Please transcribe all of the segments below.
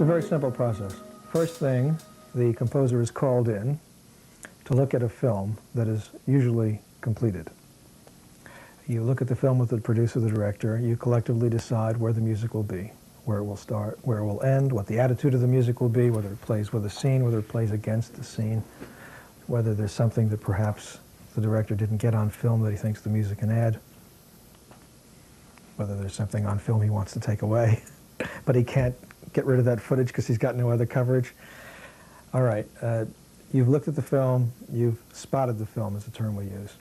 It's a very simple process. First thing, the composer is called in to look at a film that is usually completed. You look at the film with the producer, the director. You collectively decide where the music will be, where it will start, where it will end, what the attitude of the music will be, whether it plays with a scene, whether it plays against the scene, whether there's something that perhaps the director didn't get on film that he thinks the music can add, whether there's something on film he wants to take away, but he can't get rid of that footage because he's got no other coverage. All right, you've looked at the film, you've spotted the film is the term we use.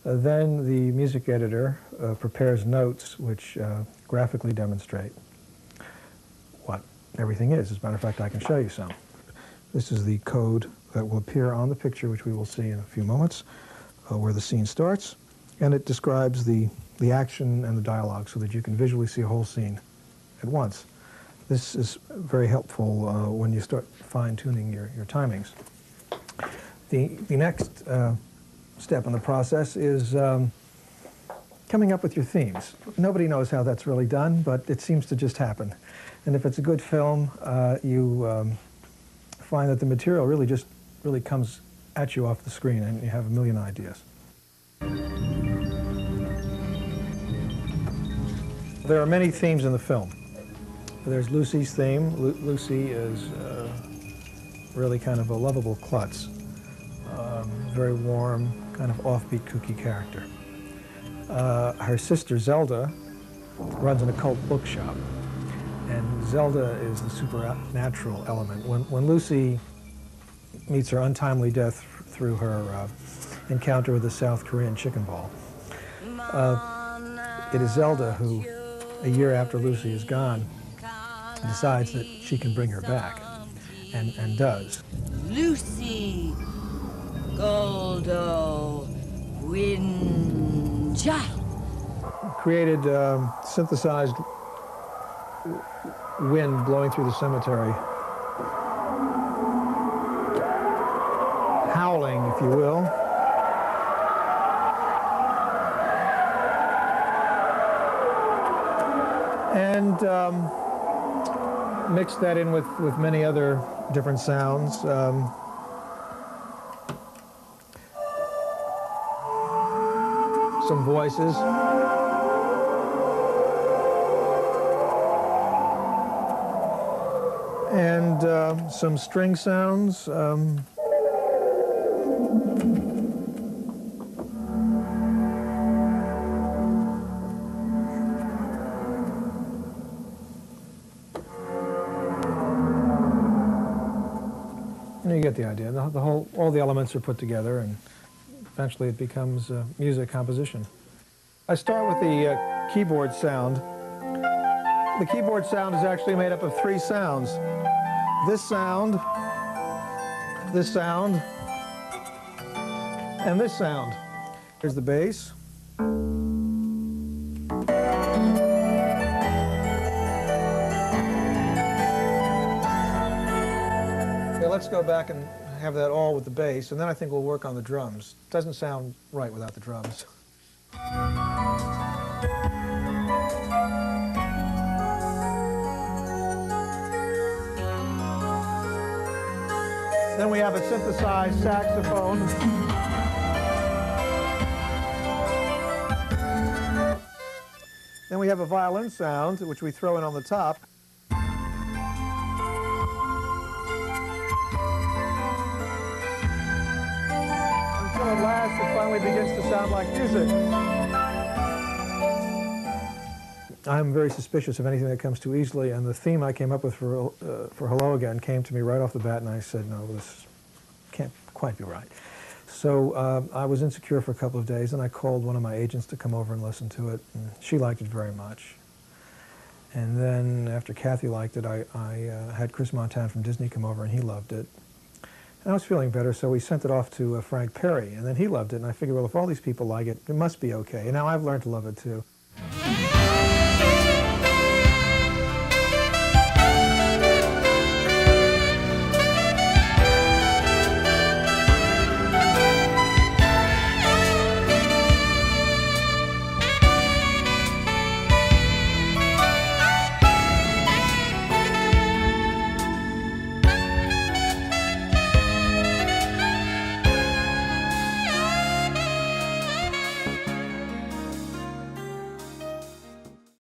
Then the music editor prepares notes which graphically demonstrate what everything is. As a matter of fact, I can show you some. This is the code that will appear on the picture, which we will see in a few moments, where the scene starts, and it describes the action and the dialogue so that you can visually see a whole scene at once. This is very helpful when you start fine-tuning your timings. The next step in the process is coming up with your themes. Nobody knows how that's really done, but it seems to just happen. And if it's a good film, you find that the material really comes at you off the screen, and you have a million ideas. There are many themes in the film. There's Lucy's theme. Lucy is really kind of a lovable klutz, very warm, kind of offbeat, kooky character. Her sister Zelda runs an occult bookshop, and Zelda is the supernatural element. When Lucy meets her untimely death through her encounter with the South Korean chicken ball, it is Zelda who, a year after Lucy is gone, decides that she can bring her back, and does. Lucy Goldo Winja. Created synthesized wind blowing through the cemetery. Howling, if you will. And mix that in with many other different sounds. Some voices. And some string sounds. You get the idea. All the elements are put together, and eventually it becomes music composition. I start with the keyboard sound. The keyboard sound is actually made up of three sounds. This sound, and this sound. Here's the bass. Let's go back and have that all with the bass, and then I think we'll work on the drums. Doesn't sound right without the drums. Then we have a synthesized saxophone. Then we have a violin sound, which we throw in on the top. At last, it finally begins to sound like music. I'm very suspicious of anything that comes too easily, and the theme I came up with for Hello Again came to me right off the bat, and I said, no, this can't quite be right. So I was insecure for a couple of days, and I called one of my agents to come over and listen to it, and she liked it very much. And then after Kathy liked it, I had Chris Montan from Disney come over, and he loved it. And I was feeling better, so we sent it off to Frank Perry, and then he loved it, and I figured, well, if all these people like it, it must be okay. And now I've learned to love it, too.